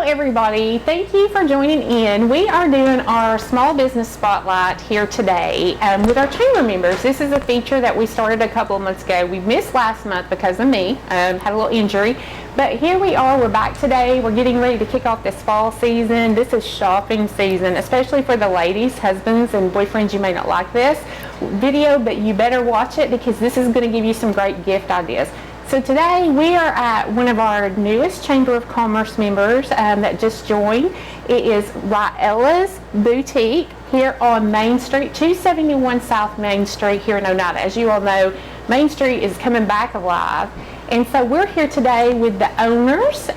everybody. Thank you for joining in. We are doing our small business spotlight here today with our chamber members. This is a feature that we started a couple of months ago. We missed last month because of me, had a little injury, but here we are. We're back today. We're getting ready to kick off this fall season. This is shopping season, especially for the ladies, husbands, and boyfriends. You may not like this video, but you better watch it because this is going to give you some great gift ideas. So today we are at one of our newest Chamber of Commerce members that just joined. It is Riella's Boutique here on Main Street, 271 South Main Street here in Oneida. As you all know, Main Street is coming back alive. And so we're here today with the owners,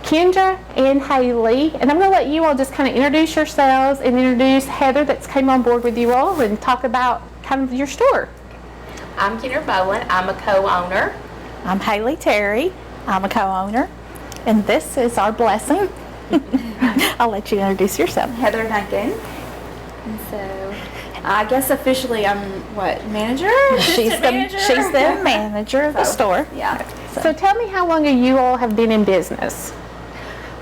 Kendra and Haley. And I'm going to let you all just kind of introduce yourselves and introduce Heather that's came on board with you all and talk about kind of your store. I'm Kendra Bowen. I'm a co-owner. I'm Haley Terry. I'm a co-owner. And this is our blessing. I'll let you introduce yourself. Heather Duncan. And so I guess officially I'm manager? She's the manager of the store. Yeah. So tell me how long you all have been in business.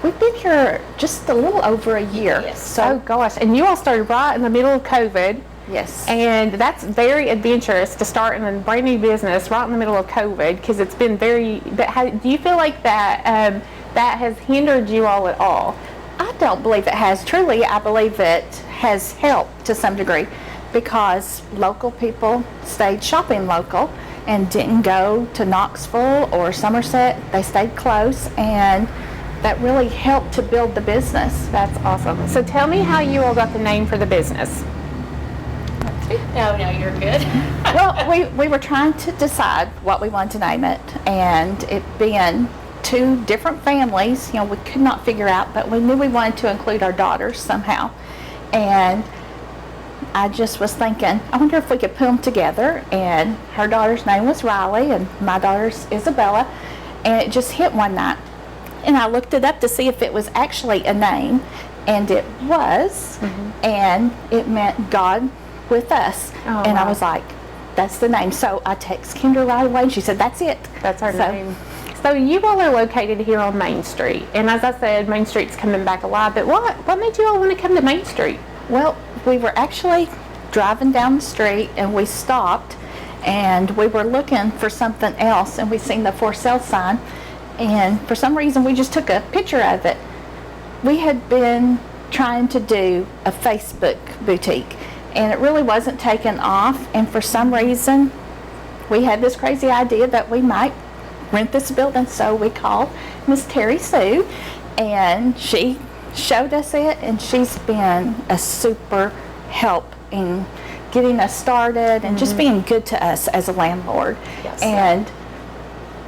We've been here just a little over a year. Yes. Oh gosh, and you all started right in the middle of COVID. Yes. And that's very adventurous to start in a brand new business right in the middle of COVID because it's been very, but do you feel like that that has hindered you all at all? I don't believe it has. Truly, I believe it has helped to some degree because local people stayed shopping local and didn't go to Knoxville or Somerset. They stayed close, and that really helped to build the business. That's awesome. So tell me how you all got the name for the business. No, you're good. Well, we were trying to decide what we wanted to name it, and it being two different families, we could not figure out, but we knew we wanted to include our daughters somehow. And I just was thinking, I wonder if we could put them together, and her daughter's name was Riley, and my daughter's Isabella, and it just hit one night. And I looked it up to see if it was actually a name, and it was, and it meant God with us. Oh, and wow. I was like, that's the name. So I text Kendra right away and she said, that's it. That's our name. So you all are located here on Main Street. And as I said, Main Street's coming back alive. But what made you all want to come to Main Street? Well, we were actually driving down the street and we stopped and we were looking for something else and we seen the for sale sign. And for some reason we just took a picture of it. We had been trying to do a Facebook boutique, and it really wasn't taken off, and for some reason we had this crazy idea that we might rent this building. So we called Miss Terry Sue and she showed us it, and she's been a super help in getting us started and just being good to us as a landlord. Yes. And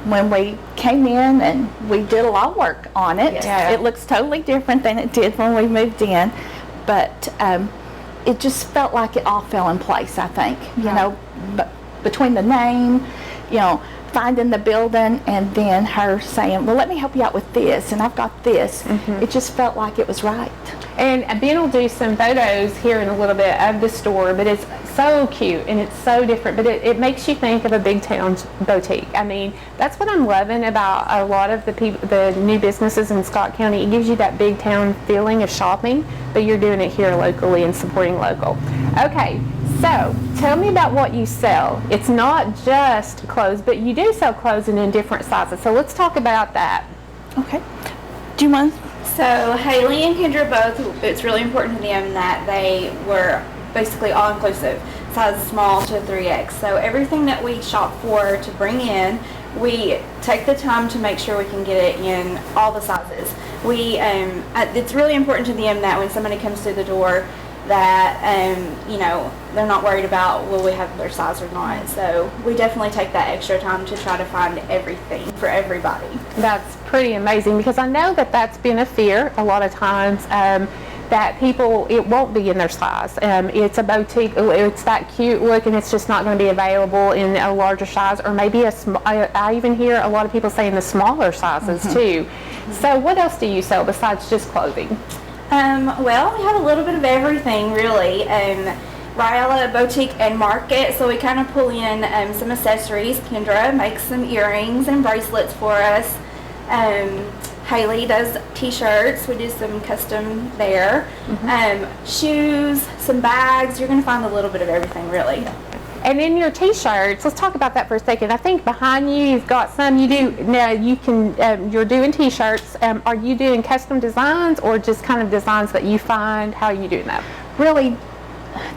when we came in and we did a lot of work on it, it looks totally different than it did when we moved in, but it just felt like it all fell in place, I think. But between the name, finding the building, and then her saying, well, let me help you out with this, and I've got this. It just felt like it was right. And Ben will do some photos here in a little bit of the store, but it's so cute and it's so different, but it makes you think of a big town boutique. I mean, that's what I'm loving about a lot of the new businesses in Scott County. It gives you that big town feeling of shopping, but you're doing it here locally and supporting local. Okay, so tell me about what you sell. It's not just clothes, but you do sell clothes in different sizes. So let's talk about that. Okay. Do you mind? So Haley and Kendra both, it's really important to them that they were basically all-inclusive, size small to 3X. So everything that we shop for to bring in, we take the time to make sure we can get it in all the sizes. It's really important to them that when somebody comes through the door that, they're not worried about, will we have their size or not. So we definitely take that extra time to try to find everything for everybody. That's pretty amazing because I know that that's been a fear a lot of times, that people, it won't be in their size. It's a boutique, it's that cute look, and it's just not going to be available in a larger size, or maybe I even hear a lot of people saying the smaller sizes too. So what else do you sell besides just clothing? Well, we have a little bit of everything, really. Riella Boutique and Market, so we kind of pull in some accessories. Kendra makes some earrings and bracelets for us. Haley does t-shirts. We do some custom there. Shoes, some bags. You're going to find a little bit of everything, really. And in your t-shirts, let's talk about that for a second. I think behind you, you've got some. You do now. You can. You're doing t-shirts. Are you doing custom designs or just kind of designs that you find? How are you doing that? Really,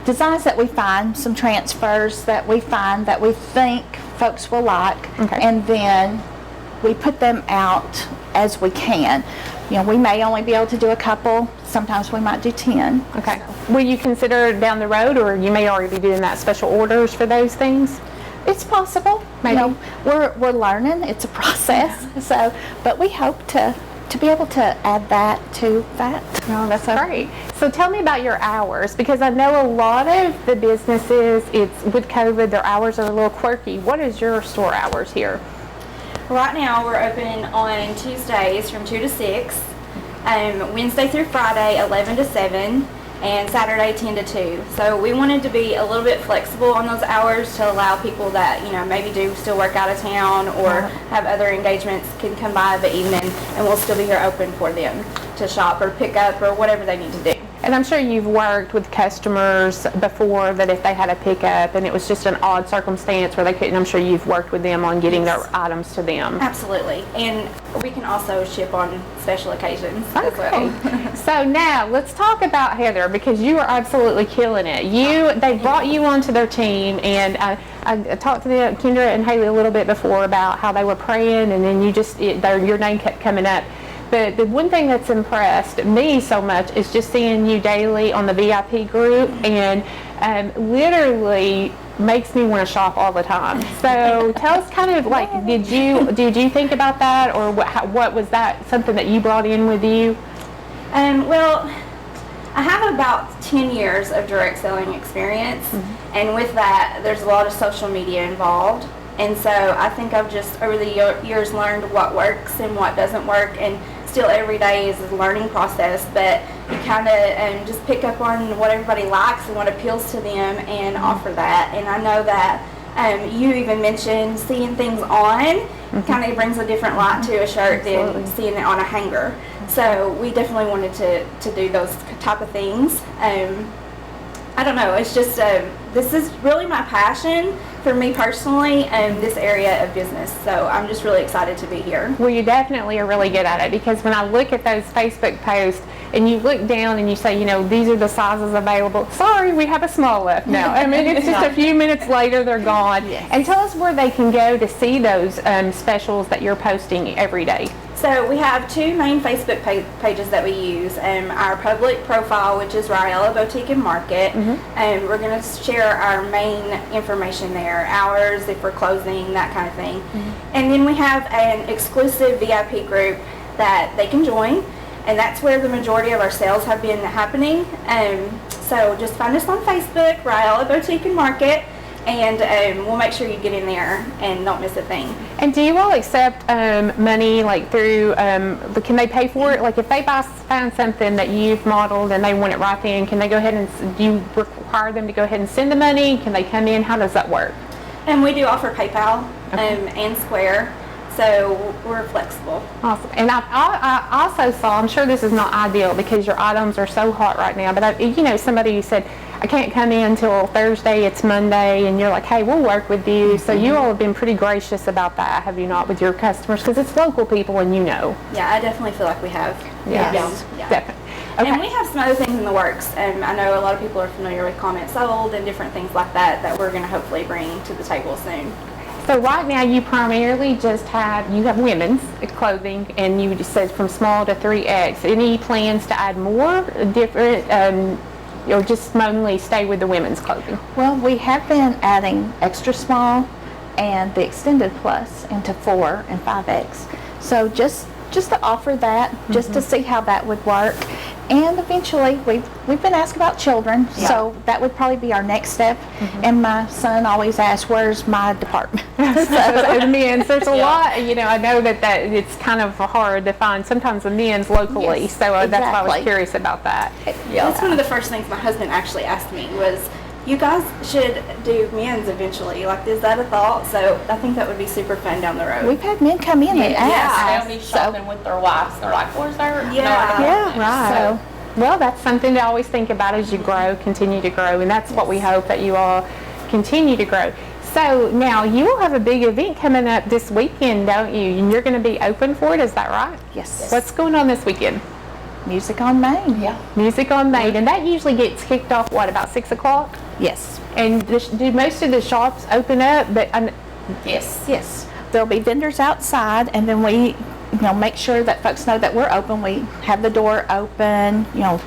designs that we find, some transfers that we find that we think folks will like, Okay. and then we put them out as we can. You know, we may only be able to do a couple. Sometimes we might do 10. Okay. Will you consider down the road, or you may already be doing that special orders for those things? It's possible. Maybe. You know, we're learning. It's a process. So, but we hope to be able to add that to that. Oh, that's great. So tell me about your hours, because I know a lot of the businesses, it's with COVID, their hours are a little quirky. What is your store hours here? Right now, we're open on Tuesdays from 2 to 6, Wednesday through Friday, 11 to 7, and Saturday, 10 to 2. So we wanted to be a little bit flexible on those hours to allow people that, you know, maybe do still work out of town or have other engagements can come by the evening, and we'll still be here open for them to shop or pick up or whatever they need to do. And I'm sure you've worked with customers before that if they had a pickup and it was just an odd circumstance where they couldn't, I'm sure you've worked with them on getting their items to them. Absolutely. And we can also ship on special occasions as well. So now let's talk about Heather, because you are absolutely killing it. They brought you onto their team, and I talked to Kendra and Haley a little bit before about how they were praying, and then your name kept coming up. But the one thing that's impressed me so much is just seeing you daily on the VIP group, and literally makes me want to shop all the time. So tell us kind of like, did you think about that, or what was that something that you brought in with you? Well, I have about 10 years of direct selling experience, and with that, there's a lot of social media involved. And so I think I've just over the years learned what works and what doesn't work, and still every day is a learning process, but you kind of just pick up on what everybody likes and what appeals to them and offer that. And I know that you even mentioned seeing things on kind of brings a different light to a shirt than seeing it on a hanger. So we definitely wanted to do those type of things. I don't know, it's just, this is really my passion for me personally, this area of business. So I'm just really excited to be here. Well, you definitely are really good at it, because when I look at those Facebook posts and you look down and you say, you know, these are the sizes available. Sorry, we have a small left now. I mean, it's just a few minutes later, they're gone. Yes. And tell us where they can go to see those specials that you're posting every day. So we have two main Facebook pages that we use. Our public profile, which is Riella Boutique and Market. And we're going to share our main information there, hours, if we're closing, that kind of thing. And then we have an exclusive VIP group that they can join, and that's where the majority of our sales have been happening. So just find us on Facebook, Riella Boutique and Market, and we'll make sure you get in there and don't miss a thing. And do you all accept money like through, can they pay for it? Like if they find something that you've modeled and they want it right then, can they go ahead and, do you require them to go ahead and send the money? Can they come in? How does that work? And we do offer PayPal and Square, so we're flexible. Awesome. And I also saw, I'm sure this is not ideal because your items are so hot right now, but you know, somebody said, I can't come in until Thursday, it's Monday, and you're like, hey, we'll work with you. So you all have been pretty gracious about that, have you not, with your customers? Because it's local people and you know. Yeah, I definitely feel like we have. Yes, Yeah. definitely. Okay. And we have some other things in the works. I know a lot of people are familiar with Comment Sold and different things like that that we're going to hopefully bring to the table soon. So right now you primarily just have women's clothing, and you just said from small to 3X. Any plans to add more different, or just mainly stay with the women's clothing? Well, we have been adding extra small and the extended plus into 4 and 5X. So just to offer that, just to see how that would work. And eventually, we've been asked about children, so that would probably be our next step. And my son always asks, where's my department? So men's, there's a lot, you know, I know that it's kind of hard to find sometimes the men's locally, Yes, so that's why I was exactly. curious about that. That's one of the first things my husband actually asked me was, you guys should do men's eventually. Like, is that a thought? So I think that would be super fun down the road. We've had men come in and ask. They'll be shopping with their wives. They're like, where's our? Yeah. Yeah, So, well, that's something to always think about as you grow, continue to grow, and that's what we hope that you all continue to grow. So now you will have a big event coming up this weekend, don't you? And you're going to be open for it, is that right? Yes. What's going on this weekend? Music on Main. Yeah. Music on Main, and that usually gets kicked off, what, about 6 o'clock? Yes. And do most of the shops open up? But Yes. Yes. There'll be vendors outside, and then we, make sure that folks know that we're open. We have the door open,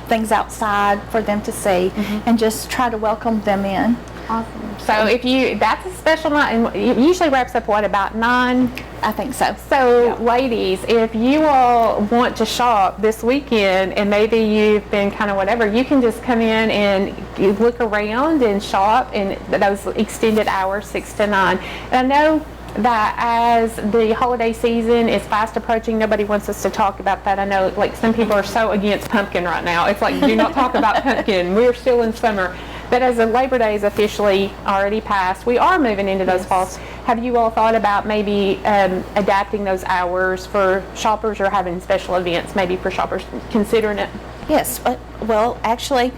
things outside for them to see, and just try to welcome them in. awesome. So that's a special night, and it usually wraps up, what, about 9? I think so. So, ladies, if you all want to shop this weekend and maybe you've been kind of whatever, you can just come in and look around and shop in those extended hours, 6 to 9. And I know that as the holiday season is fast approaching, nobody wants us to talk about that. I know, like, some people are so against pumpkin right now. It's like, do not talk about pumpkin. We're still in summer. But as the Labor Day is officially already passed, we are moving into those falls. Have you all thought about maybe adapting those hours for shoppers, or having special events maybe for shoppers, considering it? Yes. Well, actually,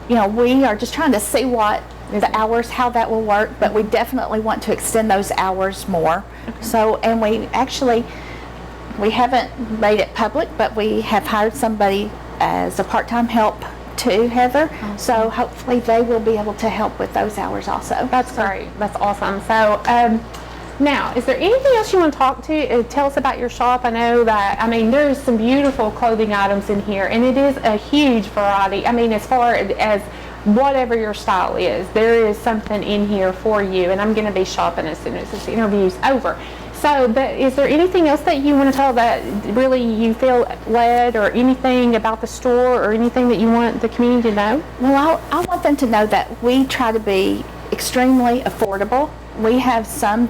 we are just trying to see what the hours, how that will work, but we definitely want to extend those hours more. So, and we haven't made it public, but we have hired somebody as a part-time help too, Heather. So hopefully they will be able to help with those hours also. That's great. That's awesome. So now, is there anything else you want to tell us about your shop? I know that, there's some beautiful clothing items in here, and it is a huge variety. As far as whatever your style is, there is something in here for you, and I'm going to be shopping as soon as this interview's over. So, but is there anything else that you want to tell that really you feel led, or anything about the store, or anything that you want the community to know? Well, I want them to know that we try to be extremely affordable. We have some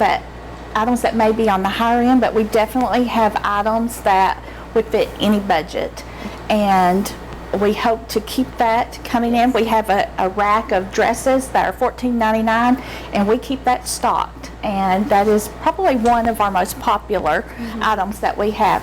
items that may be on the higher end, but we definitely have items that would fit any budget. And we hope to keep that coming in. We have a rack of dresses that are $14.99, and we keep that stocked. And that is probably one of our most popular items that we have.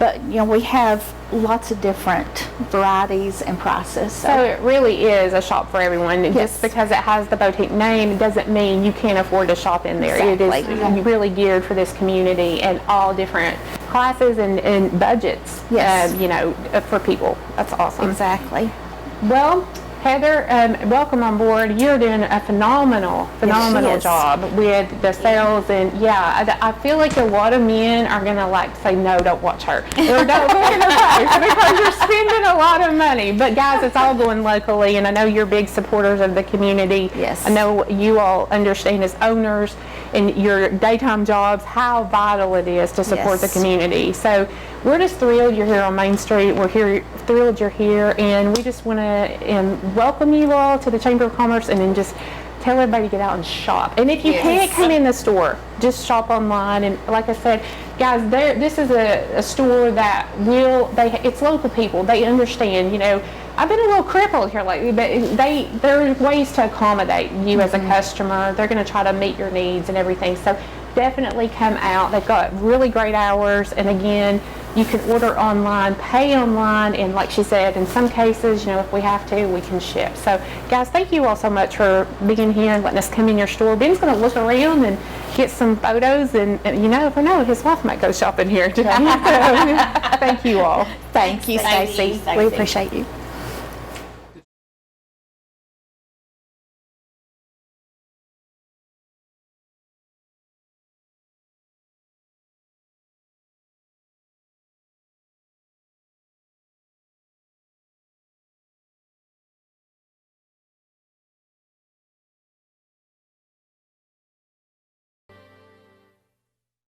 But, we have lots of different varieties and prices. So it really is a shop for everyone. Yes. Just because it has the boutique name doesn't mean you can't afford to shop in there. Exactly. It is really geared for this community and all different classes and budgets. Yes. For people. That's awesome. Exactly. Well, Heather, welcome on board. You're doing a phenomenal is. job with the sales, and I feel like a lot of men are gonna say, no, don't watch her, or don't look in her face, because you're spending a lot of money. But guys, it's all going locally, and I know you're big supporters of the community. Yes. I know you all understand as owners in your daytime jobs how vital it is to support the community. So we're just thrilled you're here on Main Street. We're thrilled you're here, and we just want to welcome you all to the Chamber of Commerce, and then just tell everybody to get out and shop. And if you can't come in the store, just shop online. And like I said, guys, this is a store that it's local people. They understand, I've been a little crippled here lately, but there are ways to accommodate you as a customer. They're going to try to meet your needs and everything. So definitely come out. They've got really great hours, and again, you can order online, pay online, and like she said, in some cases, if we have to, we can ship. So guys, thank you all so much for being here and letting us come in your store. Ben's going to look around and get some photos, and never know, his wife might go shopping here today. So, thank you all. Thank you, Thank you, Stacey. We Stacey. appreciate you.